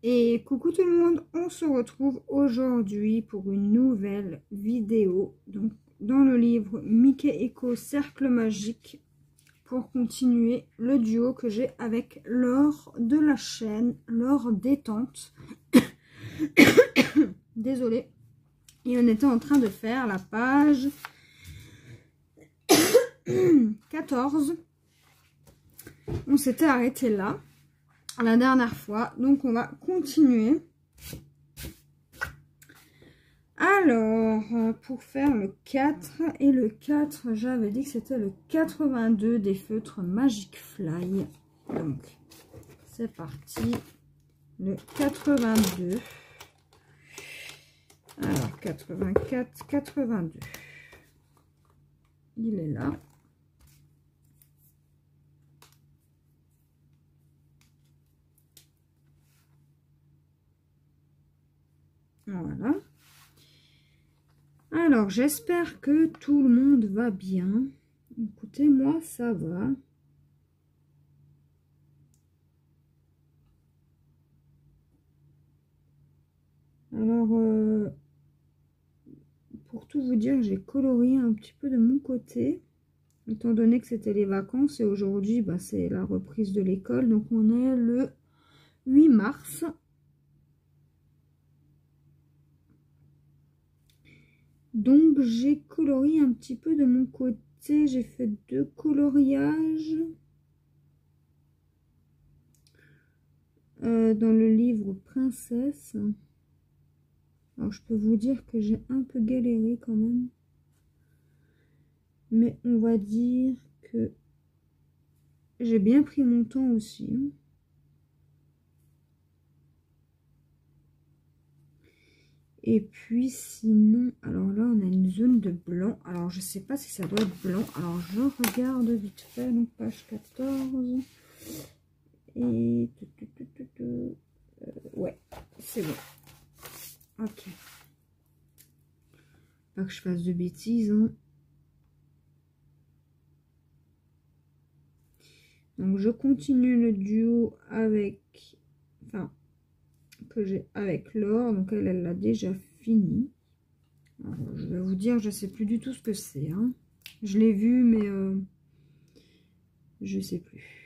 Et coucou tout le monde, on se retrouve aujourd'hui pour une nouvelle vidéo donc dans le livre Mickey Echo Cercle Magique pour continuer le duo que j'ai avec Laure de la chaîne Laure Détente. Désolée. Et on était en train de faire la page 14. On s'était arrêté là la dernière fois, donc on va continuer. Alors, pour faire le 4, et le 4, j'avais dit que c'était le 82 des feutres Magic Fly. Donc, c'est parti, le 82. Alors, 84, 82. Il est là. Voilà. Alors, j'espère que tout le monde va bien. Écoutez, moi, ça va. Alors, pour tout vous dire, j'ai colorié un petit peu de mon côté, étant donné que c'était les vacances. Et aujourd'hui, bah, c'est la reprise de l'école. Donc, on est le 8 mars. Donc, j'ai colorié un petit peu de mon côté. J'ai fait 2 coloriages. Dans le livre Princesse. Alors, je peux vous dire que j'ai un peu galéré quand même. Mais on va dire que j'ai bien pris mon temps aussi. Et puis sinon, alors là, on a une zone de blanc. Alors, je sais pas si ça doit être blanc. Alors, je regarde vite fait. Donc, page 14. Et... ouais, c'est bon. Ok. Pas que je fasse de bêtises, hein. Donc, je continue le duo avec... Enfin, que j'ai avec Laure. Donc, elle l'a déjà fini. Alors, je vais vous dire, je sais plus du tout ce que c'est, hein. Je l'ai vu, mais je sais plus.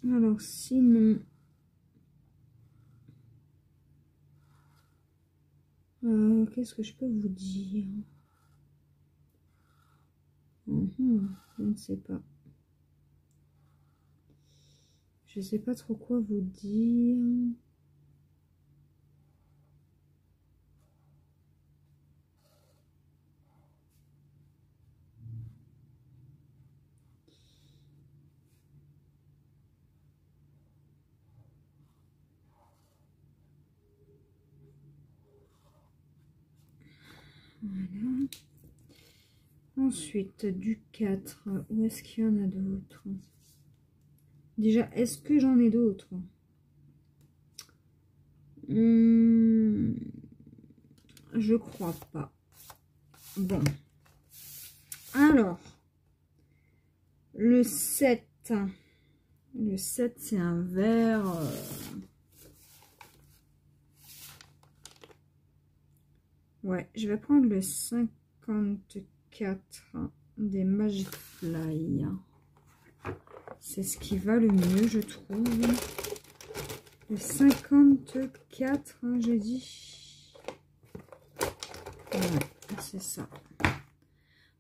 Alors, sinon... qu'est-ce que je peux vous dire? Je ne sais pas. Je ne sais pas trop quoi vous dire. Voilà. Ensuite, du 4. Où est-ce qu'il y en a d'autres? Déjà, est-ce que j'en ai d'autres? Je crois pas. Bon. Alors, le 7. Le 7, c'est un vert... ouais, je vais prendre le 54 des Magic Fly. C'est ce qui va le mieux, je trouve. Le 54, hein, j'ai dit. Ouais, c'est ça.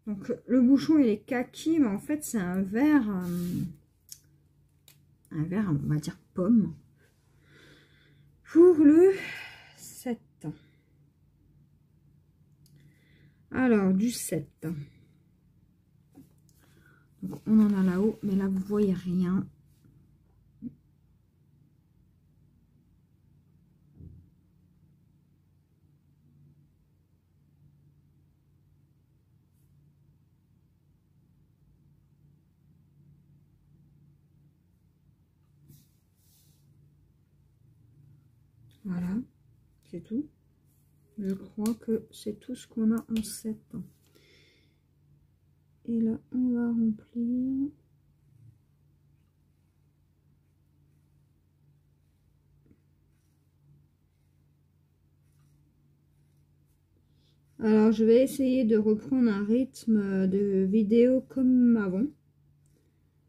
Donc, le bouchon, il est kaki, mais en fait, c'est un vert, on va dire, pomme. Pour le 7. Alors, du 7. Donc, on en a là-haut, mais là, vous voyez rien. Voilà, c'est tout. Je crois que c'est tout ce qu'on a en 7. Et là, on va remplir. Alors, je vais essayer de reprendre un rythme de vidéo comme avant.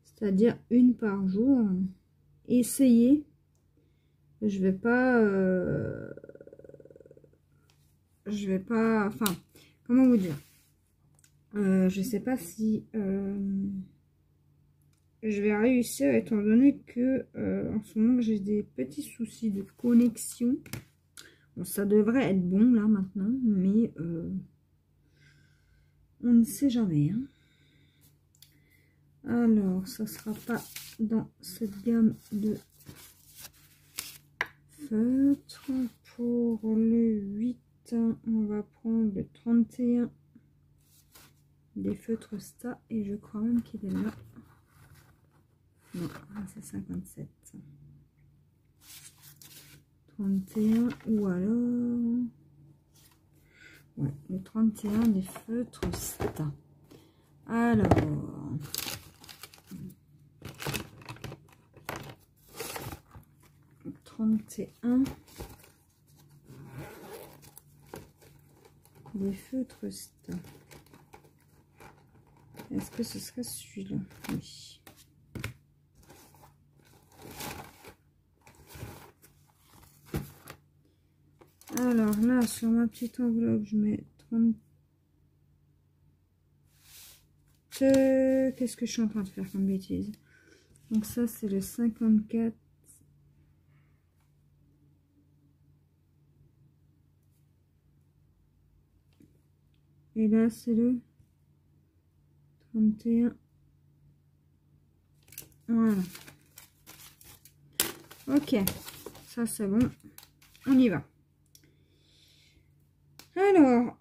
C'est-à-dire une par jour. Essayer. Je vais pas... Enfin, comment vous dire? Je sais pas si... je vais réussir étant donné que en ce moment j'ai des petits soucis de connexion. Bon, ça devrait être bon là maintenant, mais on ne sait jamais. Hein. Alors, ça sera pas dans cette gamme de feutres. Pour le 8, on va prendre le 31 des feutres Sta et je crois même qu'il est là. Non, c'est 57. 31 ou alors... Ouais, le 31 des feutres Sta. Alors... 31 des feutres Sta. Est-ce que ce serait celui-là? Oui. Alors là, sur ma petite enveloppe, je mets 30... Qu'est-ce que je suis en train de faire comme bêtise? Donc ça, c'est le 54. Et là, c'est le 31. Voilà. Ok. Ça, c'est bon. On y va. Alors,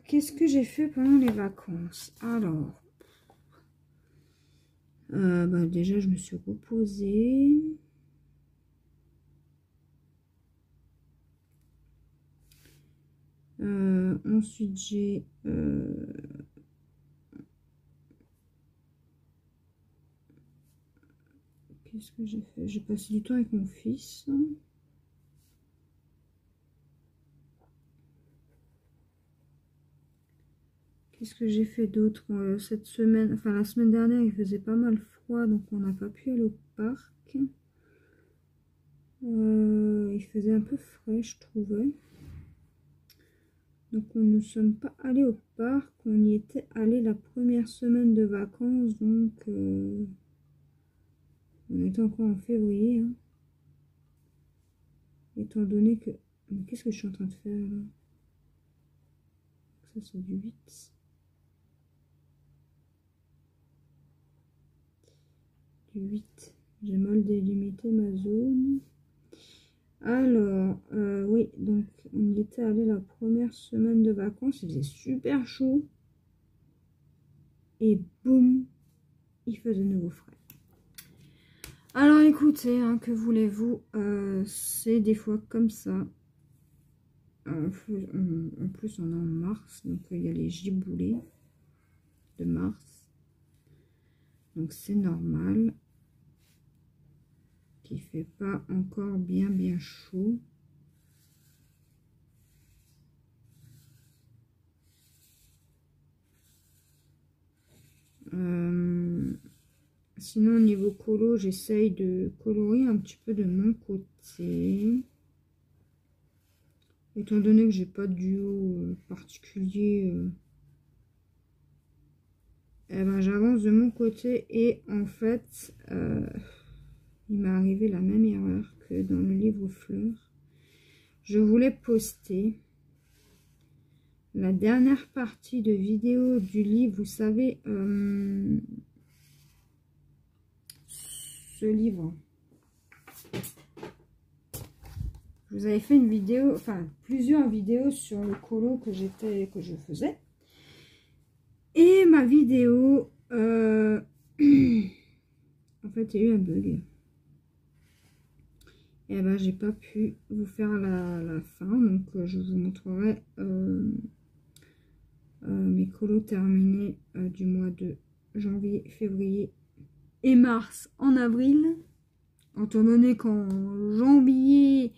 qu'est-ce que j'ai fait pendant les vacances? Alors, bah, déjà, je me suis reposée. Ensuite, j'ai... qu'est-ce que j'ai fait? J'ai passé du temps avec mon fils. Qu'est-ce que j'ai fait d'autre cette semaine? Enfin, la semaine dernière, il faisait pas mal froid, donc on n'a pas pu aller au parc. Il faisait un peu frais, je trouvais. Donc, nous ne sommes pas allés au parc. On y était allé la première semaine de vacances, donc on était encore en février. Hein. Étant donné que... Mais qu'est-ce que je suis en train de faire là? Ça, c'est du 8. Du 8. J'ai mal délimité ma zone. Alors, oui, donc on y était allé la première semaine de vacances. Il faisait super chaud. Et boum, il faisait de nouveau frais. Alors écoutez, hein, que voulez-vous, c'est des fois comme ça. En plus, on est en mars, donc il y a les giboulées de mars. Donc c'est normal qu'il ne fait pas encore bien chaud. Sinon, au niveau colo, j'essaye de colorer un petit peu de mon côté. Étant donné que j'ai pas de duo particulier, eh ben, j'avance de mon côté et en fait, il m'est arrivé la même erreur que dans le livre Fleurs. Je voulais poster la dernière partie de vidéo du livre, vous savez, ce livre. Je vous avais fait une vidéo, enfin plusieurs vidéos sur le colo que je faisais. Et ma vidéo, en fait, il y a eu un bug. Et ben, j'ai pas pu vous faire la fin. Donc, je vous montrerai mes colos terminés du mois de janvier, février et mars en avril. Étant donné qu'en janvier,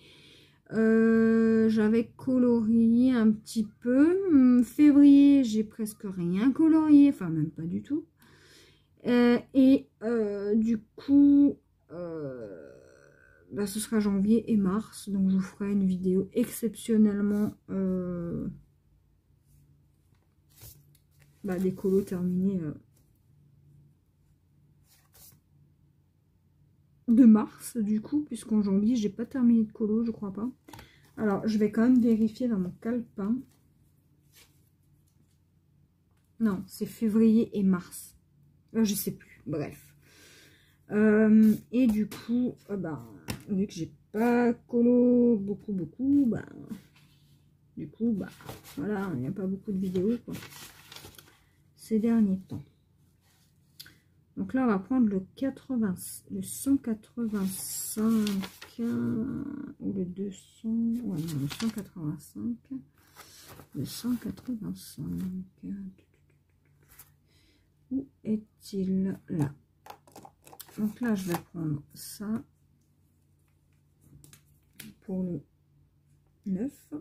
j'avais colorié un petit peu. Février, j'ai presque rien colorié, enfin même pas du tout. Du coup, bah, ce sera janvier et mars, donc je vous ferai une vidéo exceptionnellement bah, des colos terminés de mars, du coup, puisqu'en janvier, j'ai pas terminé de colo, je crois pas. Alors, je vais quand même vérifier dans mon calepin. Non, c'est février et mars. Je sais plus, bref. Et du coup, bah, vu que j'ai pas colo beaucoup, bah, du coup, bah, voilà, il n'y a pas beaucoup de vidéos, quoi, ces derniers temps. Donc là, on va prendre le 185 ou le 200. Ouais, non, le 185. Le 185. Où est-il? Là. Donc là, je vais prendre ça pour le 9.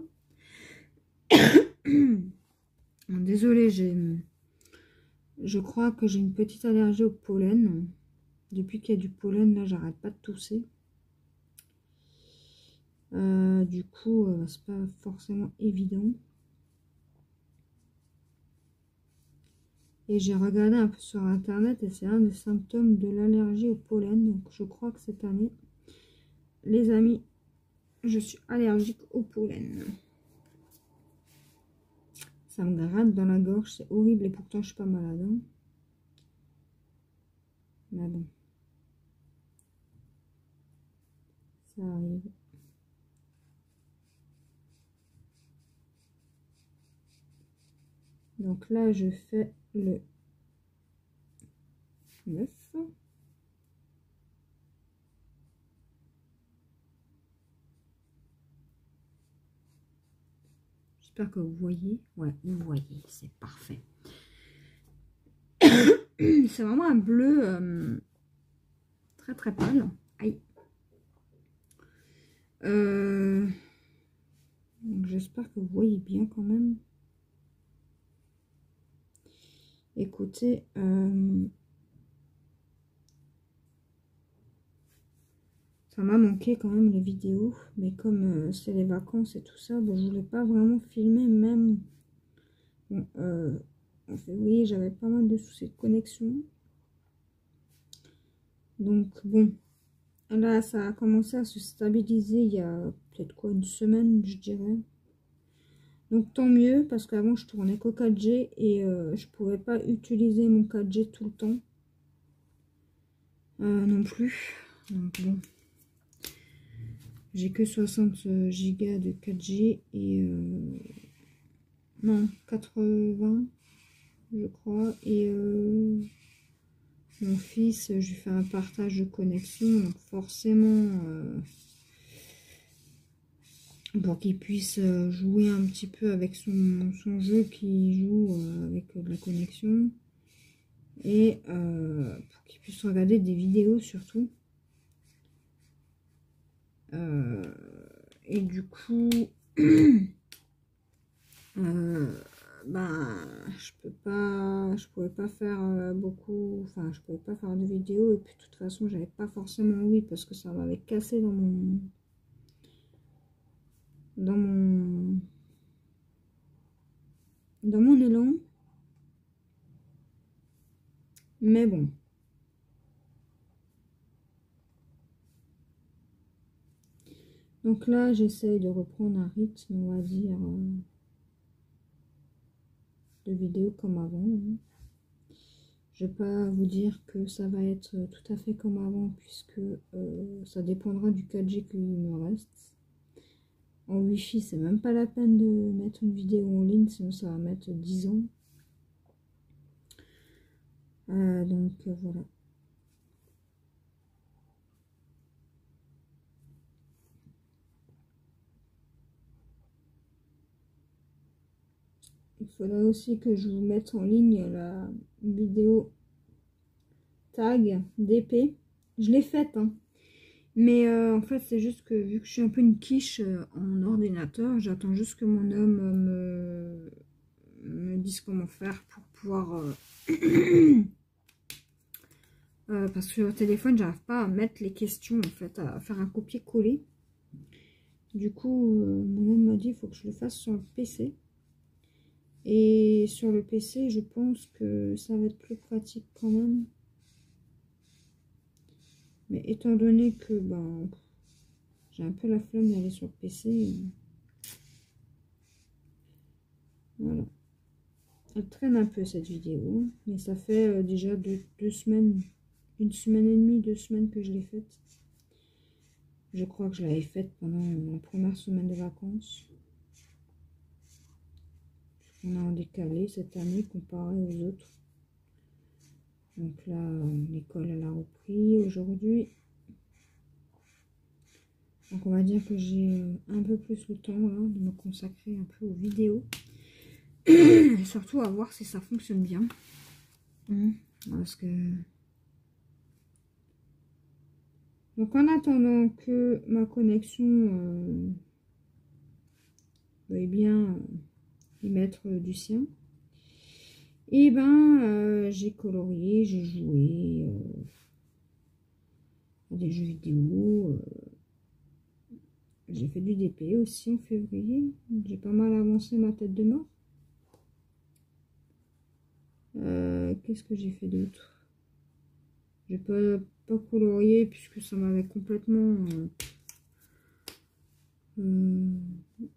Désolée, je crois que j'ai une petite allergie au pollen. Depuis qu'il y a du pollen, là, j'arrête pas de tousser. Du coup, c'est pas forcément évident. Et j'ai regardé un peu sur internet et c'est un des symptômes de l'allergie au pollen. Donc je crois que cette année, les amis, je suis allergique au pollen. Ça me gratte dans la gorge, c'est horrible et pourtant je suis pas malade. Hein. Mais bon. Ça arrive. Donc là, je fais le 9. J'espère que vous voyez. Ouais, vous voyez, c'est parfait. C'est vraiment un bleu très très pâle. Aïe. J'espère que vous voyez bien quand même. Écoutez, ça m'a manqué quand même les vidéos, mais comme c'est les vacances et tout ça, bon, je voulais pas vraiment filmer même. Bon, en février, j'avais pas mal de soucis de connexion. Donc bon, là ça a commencé à se stabiliser il y a peut-être quoi, une semaine, je dirais. Donc tant mieux, parce qu'avant je tournais qu'au 4G et je pouvais pas utiliser mon 4G tout le temps. Non plus. Donc bon. J'ai que 60 Go de 4G et non, 80 je crois. Et mon fils, je lui fais un partage de connexion, donc forcément pour qu'il puisse jouer un petit peu avec son jeu qui joue avec de la connexion. Et pour qu'il puisse regarder des vidéos surtout. Et du coup, ben, je pouvais pas faire beaucoup, enfin, je pouvais pas faire de vidéos. Et puis, de toute façon, j'avais pas forcément envie parce que ça m'avait cassé dans mon élan. Mais bon. Donc là, j'essaye de reprendre un rythme, on va dire, de vidéo comme avant. Hein. Je ne vais pas vous dire que ça va être tout à fait comme avant, puisque ça dépendra du 4G qu'il me reste. En Wi-Fi, c'est même pas la peine de mettre une vidéo en ligne, sinon ça va mettre 10 ans. Donc voilà. Il faudrait aussi que je vous mette en ligne la vidéo tag d'épée. Je l'ai faite, hein. Mais en fait, c'est juste que vu que je suis un peu une quiche en ordinateur, j'attends juste que mon homme me dise comment faire pour pouvoir... parce que au téléphone, j'arrive pas à mettre les questions, en fait, à faire un copier-coller. Du coup, mon homme m'a dit qu'il faut que je le fasse sur le PC. Et sur le PC, je pense que ça va être plus pratique quand même. Mais étant donné que ben, j'ai un peu la flemme d'aller sur le PC, voilà. Elle traîne un peu cette vidéo, mais ça fait déjà deux semaines, une semaine et demie, 2 semaines que je l'ai faite. Je crois que je l'avais faite pendant la première semaine de vacances. On a en décalé cette année comparé aux autres. Donc là, l'école elle a repris aujourd'hui. Donc on va dire que j'ai un peu plus le temps là, de me consacrer un peu aux vidéos. Et surtout à voir si ça fonctionne bien. Parce que... Donc en attendant que ma connexion veuille bien y mettre du sien, et ben j'ai colorié, j'ai joué à des jeux vidéo. J'ai fait du DP aussi en février. J'ai pas mal avancé ma tête de mort. Qu'est-ce que j'ai fait d'autre? J'ai pas colorié puisque ça m'avait complètement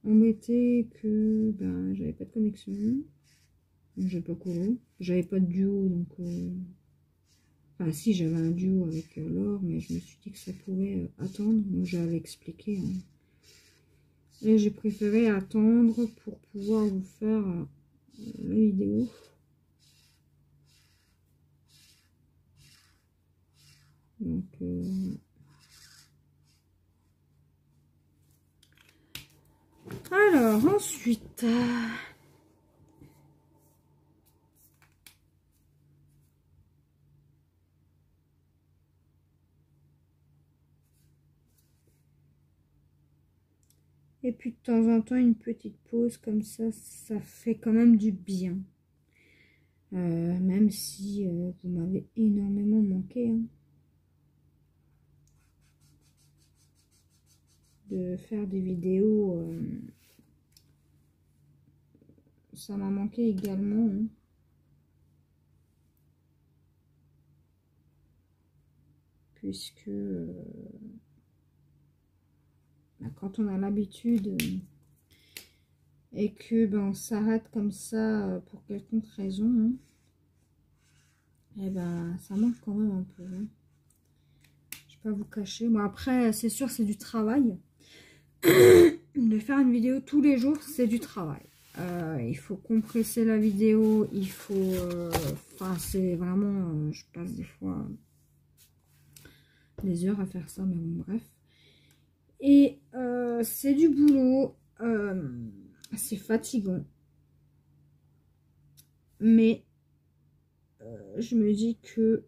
embêté que ben, j'avais pas de connexion. J'ai pas coloré. J'avais pas de duo donc... Enfin si, j'avais un duo avec Laure, mais je me suis dit que ça pouvait attendre. Donc j'avais expliqué. Hein. Et j'ai préféré attendre pour pouvoir vous faire la vidéo. Donc, alors, ensuite... Et puis de temps en temps, une petite pause comme ça fait quand même du bien. Même si vous m'avez énormément manqué. Hein, de faire des vidéos. Ça m'a manqué également. Hein. Puisque quand on a l'habitude et que ben, on s'arrête comme ça pour quelconque raison, hein, et ben ça manque quand même un peu. Hein. Je vais pas vous cacher. Bon après, c'est sûr, c'est du travail. De faire une vidéo tous les jours, c'est du travail. Il faut compresser la vidéo, il faut... Enfin, c'est vraiment... je passe des fois des heures à faire ça, mais bon, bref. Et c'est du boulot, c'est fatigant. Mais je me dis que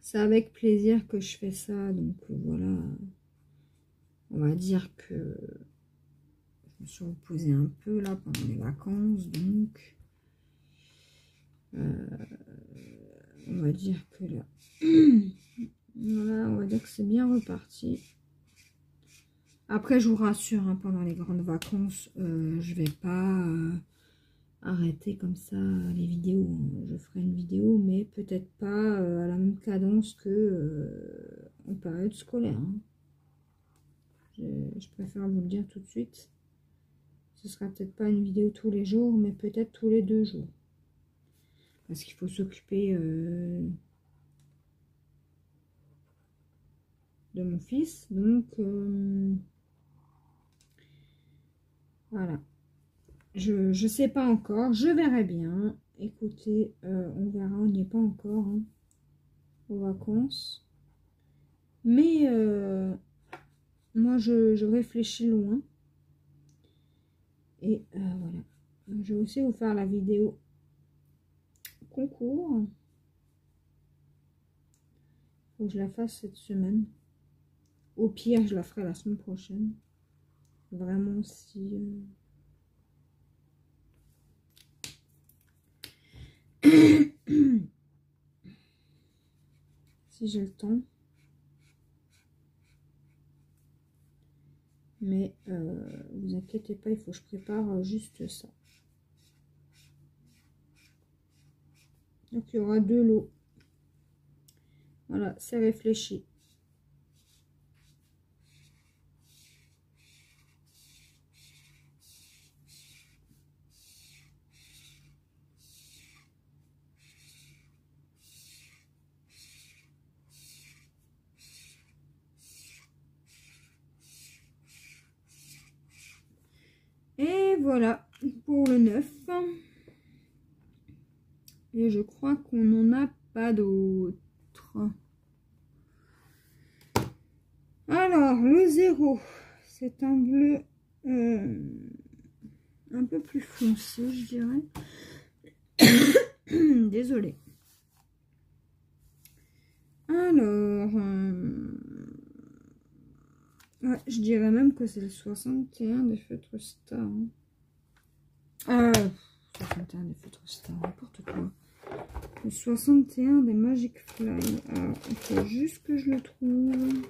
c'est avec plaisir que je fais ça. Donc voilà, on va dire que je me suis reposée un peu là pendant les vacances. Donc on va dire que là, voilà, on va dire que c'est bien reparti. Après, je vous rassure, hein, pendant les grandes vacances, je vais pas arrêter comme ça les vidéos. Je ferai une vidéo, mais peut-être pas à la même cadence que en période scolaire. Hein. Je préfère vous le dire tout de suite. Ce sera peut-être pas une vidéo tous les jours, mais peut-être tous les 2 jours. Parce qu'il faut s'occuper de mon fils. Donc, voilà. Je sais pas encore. Je verrai bien. Écoutez, on verra. On n'y est pas encore hein, aux vacances. Mais moi, je réfléchis loin. Et voilà. Je vais aussi vous faire la vidéo concours. Faut que je la fasse cette semaine. Au pire, je la ferai la semaine prochaine. Vraiment, si... si j'ai le temps. Mais vous inquiétez pas, il faut que je prépare juste ça. Donc il y aura 2 lots. Voilà, c'est réfléchi. Et voilà pour le 9. Et je crois qu'on n'en a pas d'autres. Alors, le 0, c'est un bleu un peu plus foncé, je dirais. Désolée. Alors, ouais, je dirais même que c'est le 61 des feutres stars. Hein. 61 des feutres stars, n'importe quoi. Le 61 des Magic Fly. Alors, il faut juste que je le trouve.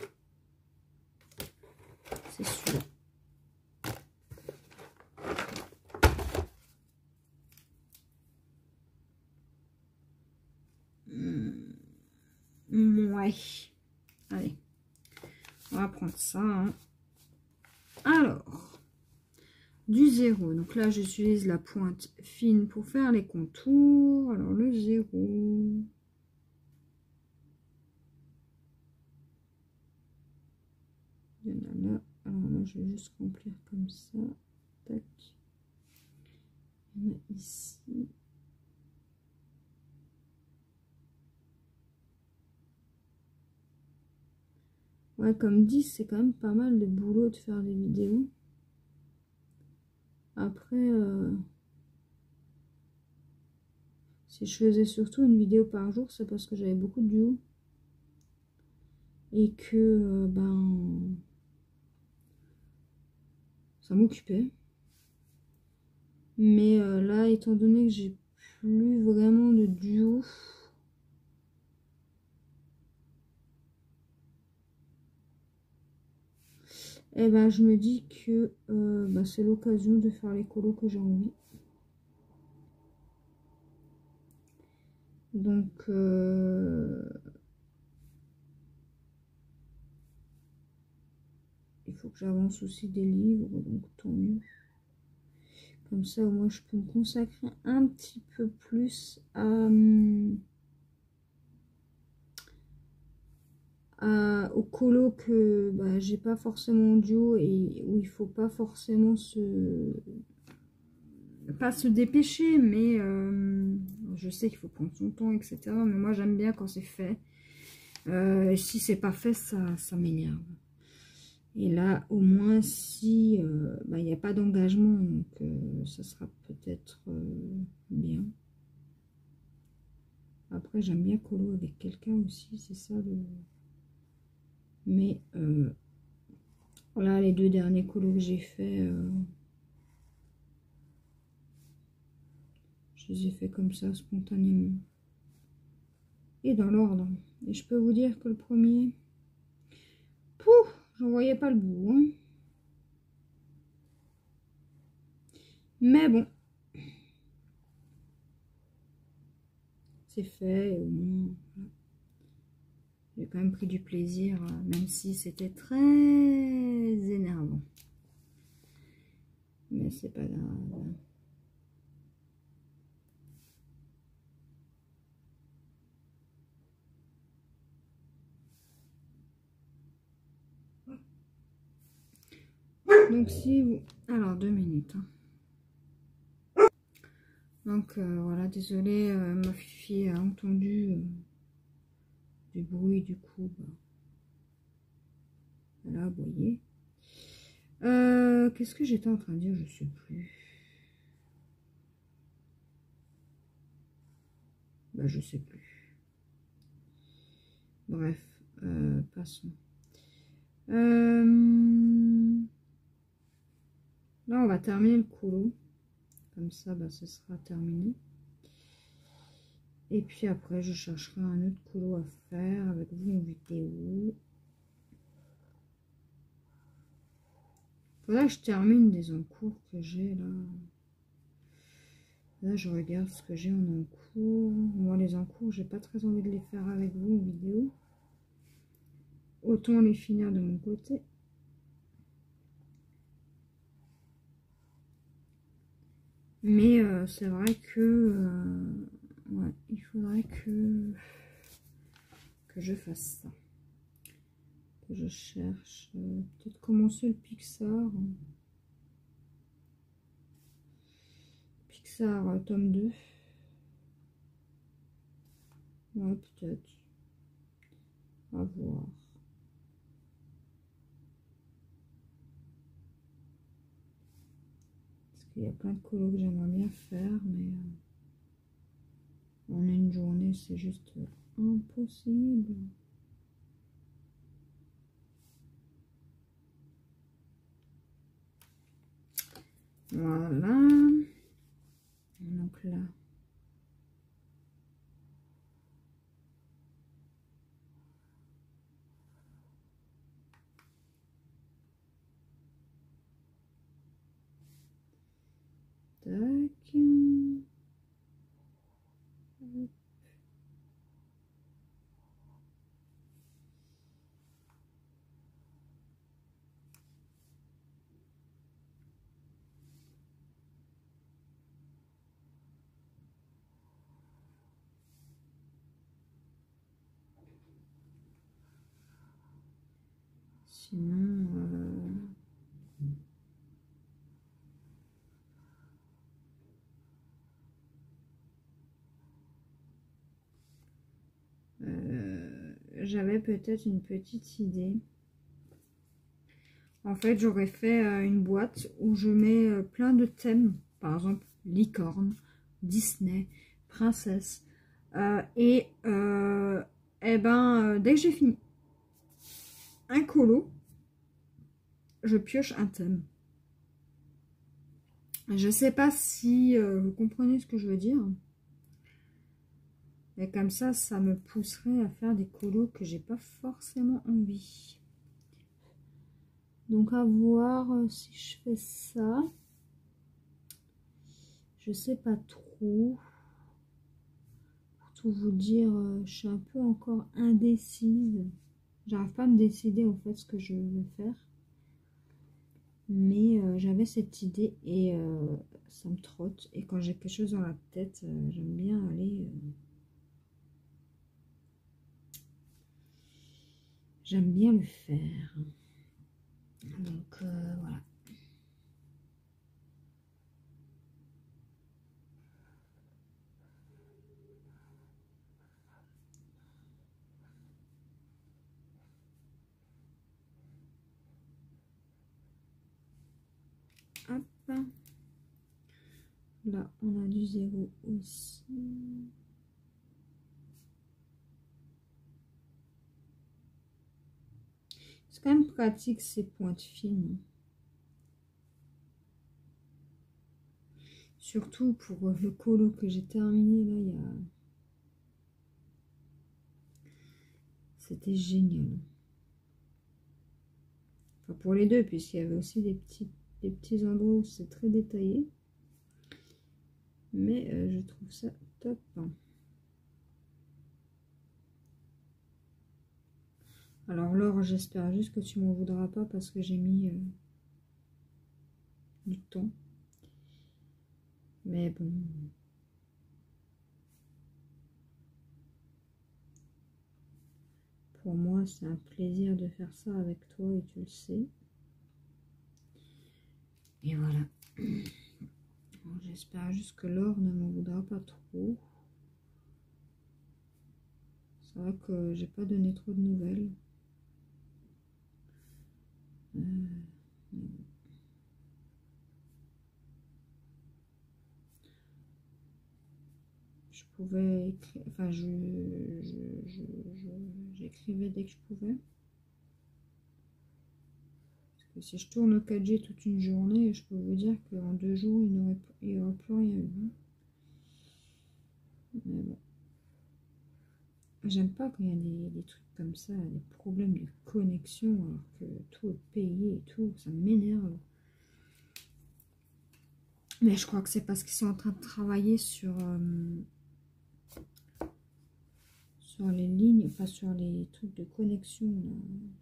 C'est sûr. Ouais. Allez. On va prendre ça. Hein. Alors. Du 0. Donc là, j'utilise la pointe fine pour faire les contours. Alors, le 0. Il y en a là. Alors là, je vais juste remplir comme ça. Tac. Il y en a ici. Ouais, comme dit, c'est quand même pas mal de boulot de faire des vidéos. Après, si je faisais surtout une vidéo par jour, c'est parce que j'avais beaucoup de duos. Et que, ben, ça m'occupait. Mais là, étant donné que j'ai plus vraiment de duo, et ben, je me dis que ben, c'est l'occasion de faire les colos que j'ai envie. Donc, il faut que j'avance aussi des livres, donc tant mieux. Comme ça, au moins, je peux me consacrer un petit peu plus au colo que bah, j'ai pas forcément en duo et où il faut pas forcément pas se dépêcher, mais je sais qu'il faut prendre son temps, etc. Mais moi, j'aime bien quand c'est fait. Si c'est pas fait, ça m'énerve. Et là, au moins, si il n'y a pas d'engagement, donc ça sera peut-être bien. Après, j'aime bien colo avec quelqu'un aussi, c'est ça le... Mais là, les 2 derniers colos que j'ai fait, je les ai fait comme ça, spontanément. Et dans l'ordre. Et je peux vous dire que le premier, pouf, j'en voyais pas le bout. Hein. Mais bon, c'est fait. Et au moins, j'ai quand même pris du plaisir, même si c'était très énervant. Mais c'est pas grave. Donc si vous... Alors, 2 minutes. Hein. Donc voilà, désolée, ma fille a entendu du bruit, du coup, bah, elle a aboyé. Qu'est-ce que j'étais en train de dire? Je sais plus. Bah, je sais plus. Bref, passons. Là, on va terminer le colo. Comme ça, bah, ce sera terminé. Et puis après, je chercherai un autre colo à faire avec vous en vidéo. Faudrait que je termine des encours que j'ai là. Là, je regarde ce que j'ai en encours. Moi, les encours, j'ai pas très envie de les faire avec vous en vidéo. Autant les finir de mon côté. Mais c'est vrai que ouais, il faudrait que je fasse ça. Que je cherche. Peut-être commencer le Pixar. Pixar tome 2. Ouais, peut-être. À voir. Parce qu'il y a plein de colos que j'aimerais bien faire, mais en une journée, c'est juste impossible. Voilà. Donc là. Tac. Sinon, j'avais peut-être une petite idée. En fait, j'aurais fait une boîte où je mets plein de thèmes. Par exemple, licorne, Disney, princesse. Et dès que j'ai fini un colo, je pioche un thème. Je sais pas si vous comprenez ce que je veux dire. Et comme ça me pousserait à faire des colos que j'ai pas forcément envie. Donc à voir si je fais ça. Je sais pas trop. Pour tout vous dire, je suis un peu encore indécise. J'arrive pas à me décider en fait ce que je veux faire. Mais j'avais cette idée et ça me trotte. Et quand j'ai quelque chose dans la tête, j'aime bien aller... j'aime bien le faire. Donc voilà. Hop. Là, on a du 0 aussi. C'est quand même pratique ces pointes fines. Surtout pour le colo que j'ai terminé là, il y a... C'était génial. Enfin, pour les deux, puisqu'il y avait aussi des petits endroits où c'est très détaillé. Mais je trouve ça top. Alors Laure, j'espère juste que tu m'en voudras pas parce que j'ai mis du temps. Mais bon. Pour moi, c'est un plaisir de faire ça avec toi et tu le sais. Et voilà. J'espère juste que Laure ne m'en voudra pas trop. C'est vrai que j'ai pas donné trop de nouvelles. je pouvais écrire, enfin j'écrivais dès que je pouvais. Parce que si je tourne au 4G toute une journée, je peux vous dire qu'en 2 jours, il n'y aurait plus rien eu. Mais bon. J'aime pas quand il y a des trucs comme ça, des problèmes de connexion, alors que tout est payé et tout, ça m'énerve. Mais je crois que c'est parce qu'ils sont en train de travailler sur les lignes, enfin sur les trucs de connexion, là.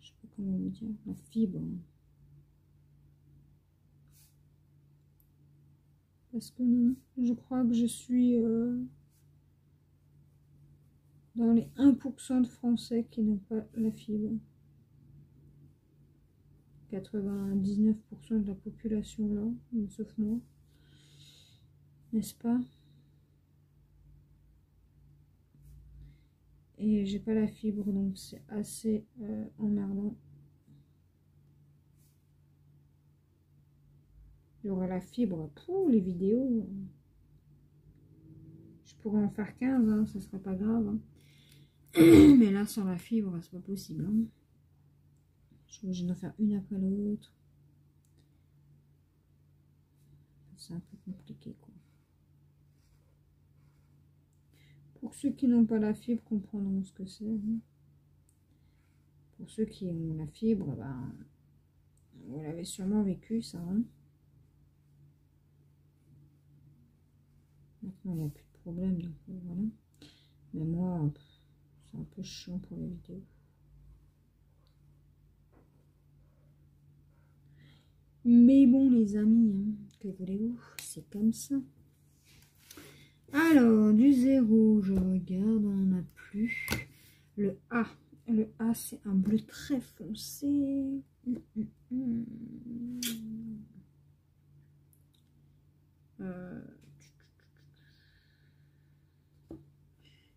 Je sais pas comment vous dire, la fibre. Parce que non, je crois que je suis dans les 1% de Français qui n'ont pas la fibre. 99% de la population là, sauf moi. N'est-ce pas? Et j'ai pas la fibre, donc c'est assez emmerdant. J'aurai la fibre pour les vidéos. Je pourrais en faire 15, hein, ça serait pas grave. Hein. Mais là, sans la fibre, c'est pas possible. Hein. Je suis obligée d'en faire une après l'autre. C'est un peu compliqué, quoi. Pour ceux qui n'ont pas la fibre, comprendront ce que c'est. Hein. Pour ceux qui ont la fibre, ben, vous l'avez sûrement vécu, ça. Hein. Maintenant, il n'y a plus de problème, donc voilà. Mais moi, c'est un peu chiant pour les vidéos. Mais bon, les amis, hein, que voulez-vous? C'est comme ça. Alors, du 0, je regarde, on n'en a plus. Le A. Le A, c'est un bleu très foncé.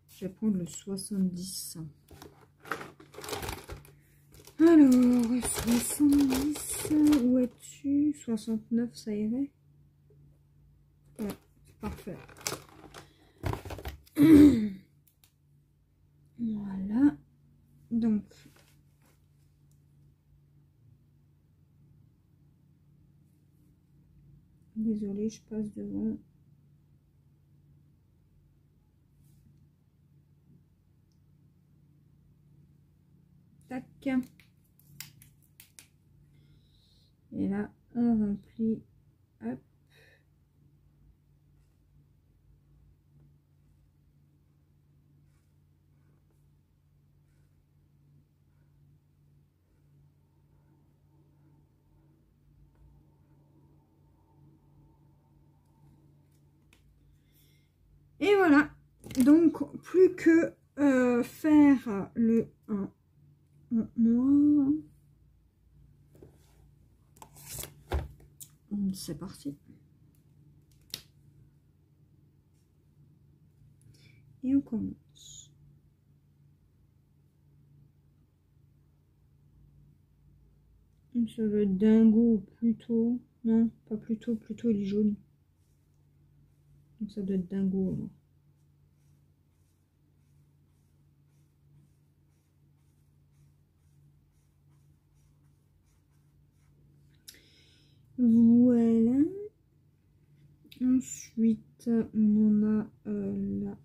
Je vais prendre le 70. Alors, 70, où es-tu? 69, ça irait? Ouais, c'est parfait. Voilà. Donc, désolée, je passe devant. Tac. Et là, on remplit. Hop. Et voilà. Donc, plus que faire le 1 en noir. C'est parti. Et on commence. Sur le dingo plutôt. Non, pas plutôt, plutôt il est jaune. Donc ça doit être dingo alors. Voilà. Ensuite, on en a là.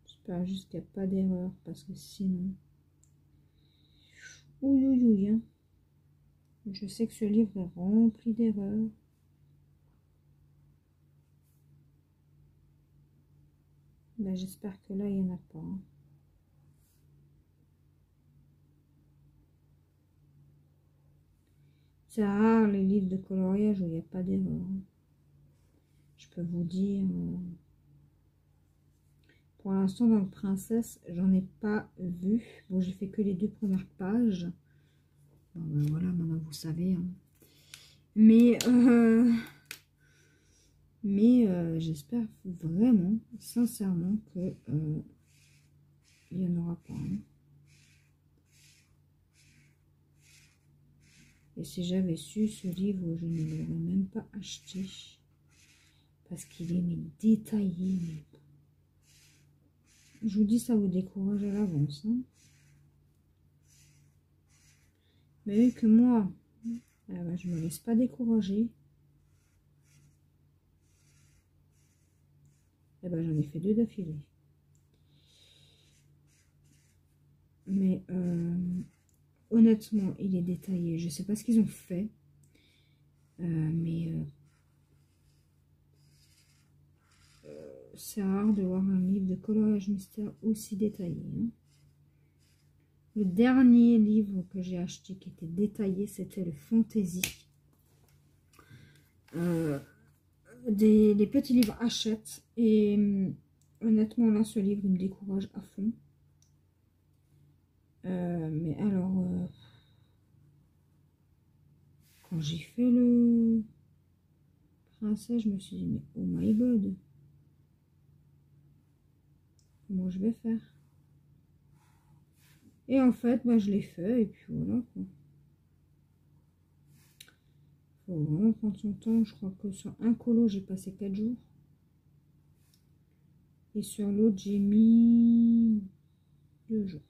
J'espère juste qu'il n'y a pas d'erreur parce que sinon... Ouh, ouh, ouh, hein. Je sais que ce livre est rempli d'erreurs. Ben, j'espère que là, il n'y en a pas. Hein. C'est rare les livres de coloriage où il n'y a pas d'erreur. Je peux vous dire... Pour l'instant, dans le Princesse, j'en ai pas vu. Bon, j'ai fait que les 2 premières pages. Bon, ben voilà, maintenant vous savez. Hein. Mais j'espère vraiment, sincèrement, que il n'y en aura pas. Hein. Et si j'avais su ce livre, je ne l'aurais même pas acheté. Parce qu'il est détaillé. Je vous dis, ça vous décourage à l'avance. Hein. Mais vu que moi, je ne me laisse pas décourager. J'en ai fait 2 d'affilée. Mais honnêtement, il est détaillé. Je ne sais pas ce qu'ils ont fait. C'est rare de voir un livre de coloriage mystère aussi détaillé. Hein. Le dernier livre que j'ai acheté qui était détaillé, c'était le Fantasy. Des petits livres Hachette. Et honnêtement, là, ce livre, il me décourage à fond. Mais alors, quand j'ai fait le princesse, je me suis dit, mais oh my god, comment je vais faire? Et en fait, je l'ai fait, et puis voilà, quoi. Faut vraiment prendre son temps. Je crois que sur un colo, j'ai passé 4 jours. Et sur l'autre, j'ai mis 2 jours.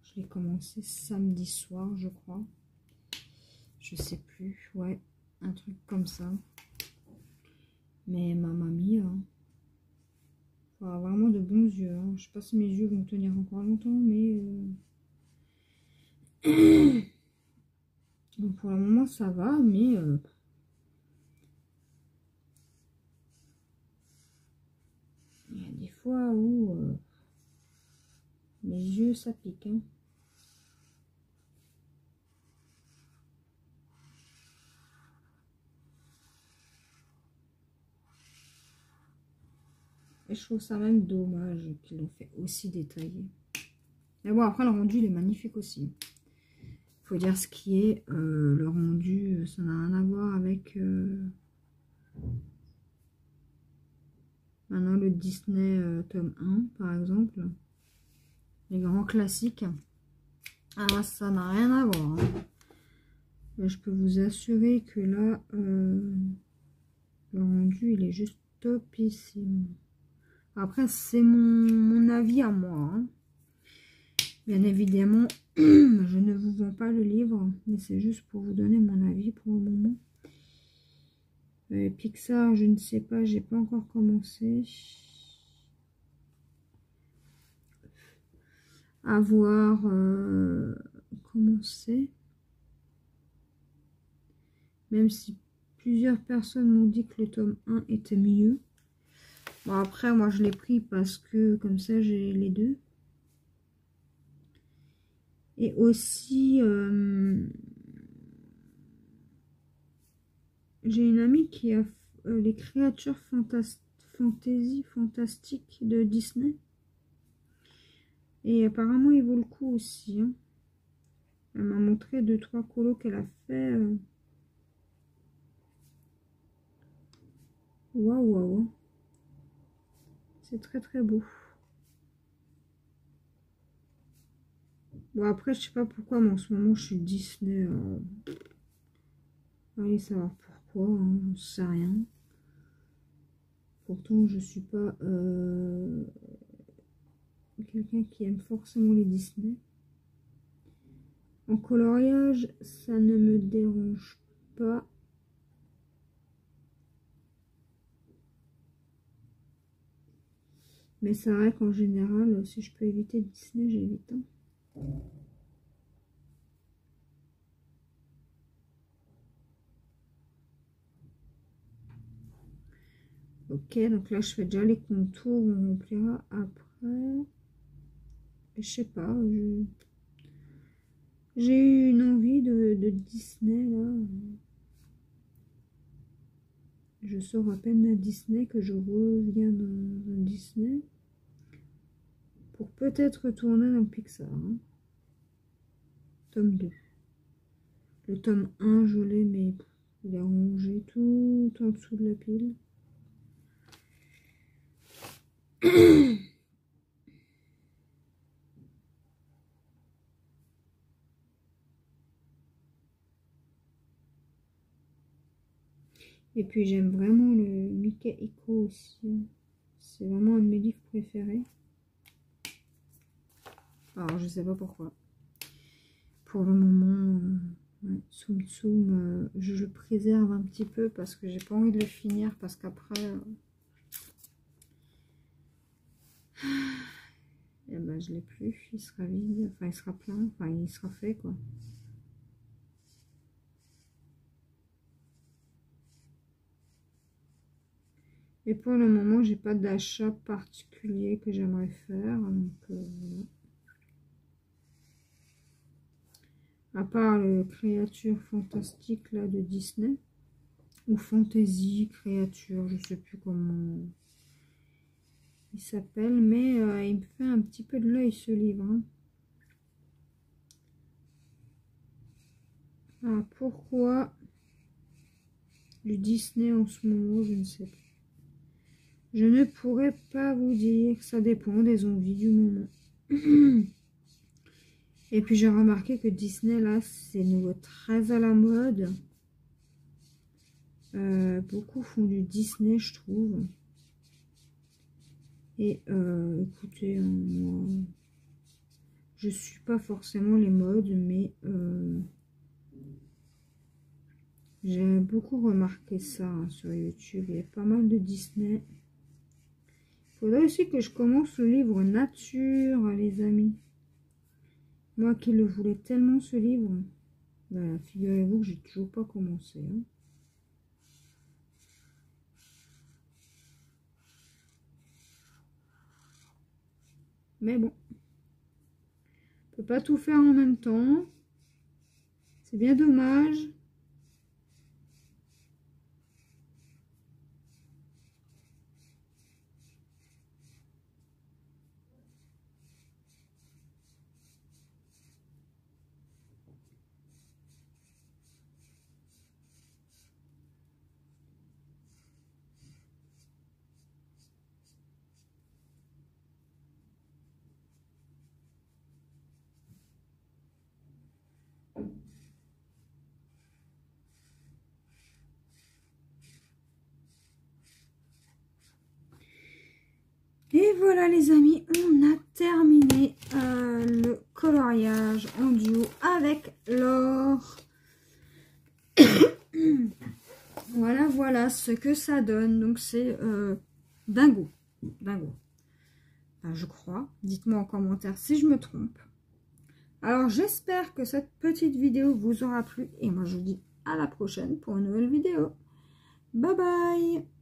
Je l'ai commencé samedi soir, je crois. Je sais plus. Ouais, un truc comme ça. Mais ma mamie, hein, faut avoir vraiment de bons yeux. Hein. Je sais pas si mes yeux vont tenir encore longtemps, mais... Donc pour le moment, ça va, mais... Il y a des fois où mes yeux, ça pique. Hein. Et je trouve ça même dommage qu'ils l'ont fait aussi détaillé. Mais bon, après, le rendu, il est magnifique aussi. Il faut dire ce qui est. Le rendu, ça n'a rien à voir avec... maintenant, le Disney tome 1, par exemple. Les grands classiques. Ah, ça n'a rien à voir. Hein. Mais je peux vous assurer que là, le rendu, il est juste topissime. Après, c'est mon avis à moi. Hein. Bien évidemment, je ne vous vends pas le livre, mais c'est juste pour vous donner mon avis pour le moment. Pixar, je ne sais pas, j'ai pas encore commencé. À voir comment c'est. Même si plusieurs personnes m'ont dit que le tome 1 était mieux. Bon, après, moi, je l'ai pris parce que, comme ça, j'ai les deux. Et aussi, j'ai une amie qui a les créatures fantastiques de Disney. Et apparemment, il vaut le coup aussi. Hein. Elle m'a montré 2-3 colos qu'elle a fait. Waouh, waouh. C'est très très beau. Bon, après, je sais pas pourquoi, mais en ce moment, je suis Disney. Allez savoir pourquoi, hein, je sais rien. Pourtant, je suis pas quelqu'un qui aime forcément les Disney. En coloriage, ça ne me dérange pas. Mais c'est vrai qu'en général, si je peux éviter Disney, j'évite. Hein. Ok, donc là, je fais déjà les contours. On remplira après. Je sais pas. J'ai eu une envie de Disney, là. Je sors à peine à Disney que je reviens dans Disney. Pour peut-être retourner dans Pixar. Hein. Tome 2. Le tome 1, je l'ai, mais il est rangé tout en dessous de la pile. Et puis j'aime vraiment le Mickey Echo aussi. C'est vraiment un de mes livres préférés. Alors je sais pas pourquoi. Pour le moment, ouais, Tsum Tsum, je le préserve un petit peu parce que j'ai pas envie de le finir parce qu'après, eh ben, je l'ai plus. Il sera vide, enfin il sera plein, enfin il sera fait quoi. Et pour le moment, j'ai pas d'achat particulier que j'aimerais faire. Donc, voilà. À part les créatures fantastiques là, de Disney. Ou Fantasy créatures, je sais plus comment il s'appelle. Mais il me fait un petit peu de l'œil ce livre. Hein. Alors, pourquoi du Disney en ce moment, je ne sais pas. Je ne pourrais pas vous dire, ça dépend des envies du moment. Et puis j'ai remarqué que Disney, là, c'est nouveau très à la mode. Beaucoup font du Disney, je trouve. Et écoutez, moi, je suis pas forcément les modes, mais j'ai beaucoup remarqué ça hein, sur YouTube. Il y a pas mal de Disney. Il faudrait aussi que je commence le livre Nature, les amis. Moi qui le voulais tellement ce livre. Ben, figurez-vous que j'ai toujours pas commencé. Hein. Mais bon. On peut pas tout faire en même temps. C'est bien dommage. Et voilà les amis, on a terminé le coloriage en duo avec Laure. Voilà ce que ça donne. Donc c'est dingo. Enfin, je crois. Dites-moi en commentaire si je me trompe. Alors j'espère que cette petite vidéo vous aura plu. Et moi je vous dis à la prochaine pour une nouvelle vidéo. Bye bye.